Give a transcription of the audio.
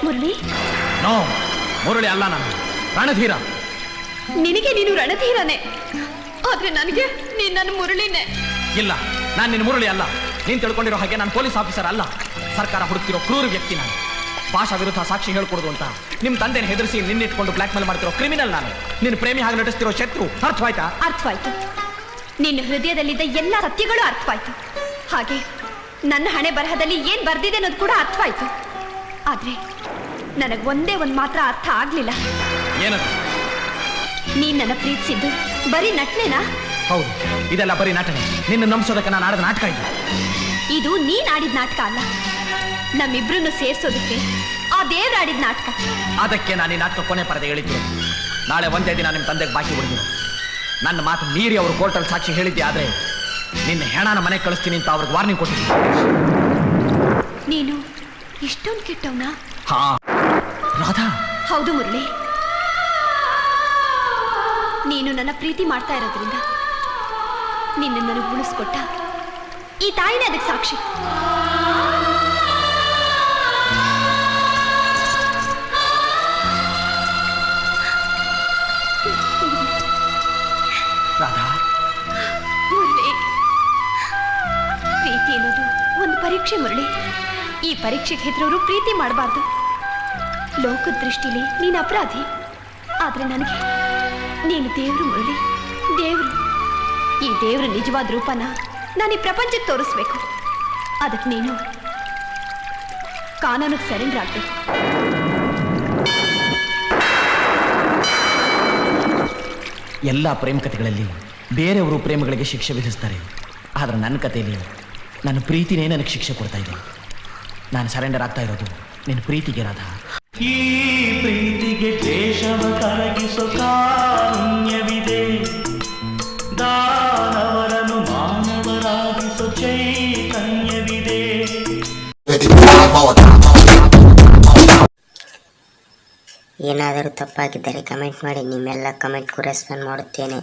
Murali? No, Murali ಅಲ್ಲ, ನಾನು ರಣಧೀರ. ನಿನಗೆ ನೀನು ರಣಧೀರನೇ, ಆದ್ರೆ ನನಗೆ ನೀನ್ ನನ್ನ ಮುರಳಿನೇ. ಇಲ್ಲ, ನಾನು ನಿನ್ನ ಮುರಳಿ ಅಲ್ಲ. ನೀನ್ ತಿಳ್ಕೊಂಡಿರೋ ಹಾಗೆ ನಾನು ಪೊಲೀಸ್ ಆಫೀಸರ್ ಅಲ್ಲ. ಸರ್ಕಾರ ಹುಡುಕ್ತಿರೋ ಕ್ರೂರ ವ್ಯಕ್ತಿ ನಾನು. ಭಾಷಾ ವಿರುದ್ಧ ಸಾಕ್ಷಿ ಹೇಳ್ಕೊಡುದು ಅಂತ ನಿಮ್ ತಂದೆನ ಹೆದರಿಸಿ ನಿನ್ನಿಟ್ಕೊಂಡು ಬ್ಲಾಕ್ ಮೇಲ್ ಮಾಡ್ತಿರೋ ಕ್ರಿಮಿನಲ್ ನಾನು. ನಿನ್ನ ಪ್ರೇಮಿ ಹಾಗೆ ನಟಿಸ್ತಿರೋ ಶತ್ರು. ಅರ್ಥವಾಯ್ತಾ? ಅರ್ಥವಾಯ್ತು. ನಿನ್ನ ಹೃದಯದಲ್ಲಿದ್ದ ಎಲ್ಲ ಸತ್ಯಗಳು ಅರ್ಥವಾಯ್ತು. ಹಾಗೆ ನನ್ನ ಹಣೆ ಬರಹದಲ್ಲಿ ಏನ್ ಬರ್ದಿದೆ ಅನ್ನೋದು ಕೂಡ ಅರ್ಥವಾಯ್ತು. ಆದ್ರೆ ನನಗ್ ಒಂದೇ ಒಂದ್ ಮಾತ್ರ ಅರ್ಥ ಆಗ್ಲಿಲ್ಲ. ಏನದು? ನೀನ್ ನನ್ನ ಪ್ರೀತಿಸಿದ್ದು ಬರೀ ನಟನೆನಾ? ಹೌದು, ಇದೆಲ್ಲ ಬರೀ ನಟನೆ. ನಿನ್ನ ನಂಬಿಸೋದಕ್ಕೆ ನಾನು ಆಡಿದ ನಾಟಕ ಇದು. ಇದು ನೀನ್ ಆಡಿದ ನಾಟಕ ಅಲ್ಲ, ನಮ್ಮಿಬ್ರನ್ನು ಸೇರ್ಸೋದಕ್ಕೆ ಆ ದೇವ್ರ ಆಡಿದ ನಾಟಕ. ಅದಕ್ಕೆ ನಾನು ಈ ನಾಟಕ ಕೊನೆ ಪರದೆ ಹೇಳಿದ್ದೆ. ನಾಳೆ ಒಂದೇ ದಿನ ನಿಮ್ಮ ತಂದೆಗೆ ಬಾಕಿ ಉಳಿದಿರು. ನನ್ನ ಮಾತು ಮೀರಿ ಅವರು ಕೋರ್ಟಲ್ಲಿ ಸಾಕ್ಷಿ ಹೇಳಿದ್ದೆ. ಆದ್ರೆ ನಿನ್ನ ಹೆಣನ ಮನೆಗೆ ಕಳಿಸ್ತೀನಿ ಅಂತ ಅವ್ರಿಗೆ ವಾರ್ನಿಂಗ್ ಕೊಟ್ಟಿದ್ದೀನಿ. ನೀನು ಇಷ್ಟೊಂದು ಕೆಟ್ಟವನಾ? ಹಾ ರಾಧಾ. ಹೌದು ಮುರಳಿ, ನೀನು ನನ್ನ ಪ್ರೀತಿ ಮಾಡ್ತಾ ಇರೋದ್ರಿಂದ ನಿನ್ನ ನನಗೆ ಉಳಿಸ್ಕೊಟ್ಟ ಈ ತಾಯಿನೇ ಅದಕ್ಕೆ ಸಾಕ್ಷಿ. ರಾಧಾ, ಮುರಳಿ, ಪ್ರೀತಿ ಅನ್ನೋದು ಒಂದು ಪರೀಕ್ಷೆ ಮುರಳಿ. ಈ ಪರೀಕ್ಷೆಗೆ ಹೆದರೋರು ಪ್ರೀತಿ ಮಾಡಬಾರ್ದು. ಲೋಕದ ದೃಷ್ಟಿಲಿ ನೀನು ಅಪರಾಧಿ, ಆದ್ರೆ ನನಗೆ ನೀನು ದೇವ್ರು ಮುರಳಿ, ದೇವ್ರು. ಈ ದೇವ್ರ ನಿಜವಾದ ರೂಪನ ನಾನು ಈ ಪ್ರಪಂಚಕ್ಕೆ ತೋರಿಸ್ಬೇಕು. ಅದಕ್ಕೆ ನೀನು ಕಾನೂನಿಗೆ ಸರೆಂಡರ್ ಆಗ್ಬೇಕು. ಎಲ್ಲ ಪ್ರೇಮ ಕಥೆಗಳಲ್ಲಿ ಬೇರೆಯವರು ಪ್ರೇಮಗಳಿಗೆ ಶಿಕ್ಷೆ ವಿಧಿಸ್ತಾರೆ. ಆದ್ರೆ ನನ್ನ ಕಥೆಯಲ್ಲಿ ನನ್ನ ಪ್ರೀತಿನೇ ನನಗೆ ಶಿಕ್ಷೆ ಕೊಡ್ತಾ ಇದೆ. ನಾನು ಸರೆಂಡರ್ ಆಗ್ತಾ ಇರೋದು ನಿನ್ನ ಪ್ರೀತಿಗೆ ರಾಧಾ. ಈ ಪ್ರೀತಿಗೆ ದೇಶವ ಕರಗಿಸೋ ಕಾರುಣ್ಯವಿದೆ, ದಾನವರನ್ನು ಮಾನವರಾಗಿಸೋ ಚೈತನ್ಯವಿದೆ. ಏನಾದರೂ ತಪ್ಪಾಗಿದ್ದರೆ ಕಮೆಂಟ್ ಮಾಡಿ. ನಿಮ್ಮೆಲ್ಲ ಕಮೆಂಟ್ಗೂ ರೆಸ್ಪಾಂಡ್ ಮಾಡುತ್ತೇನೆ.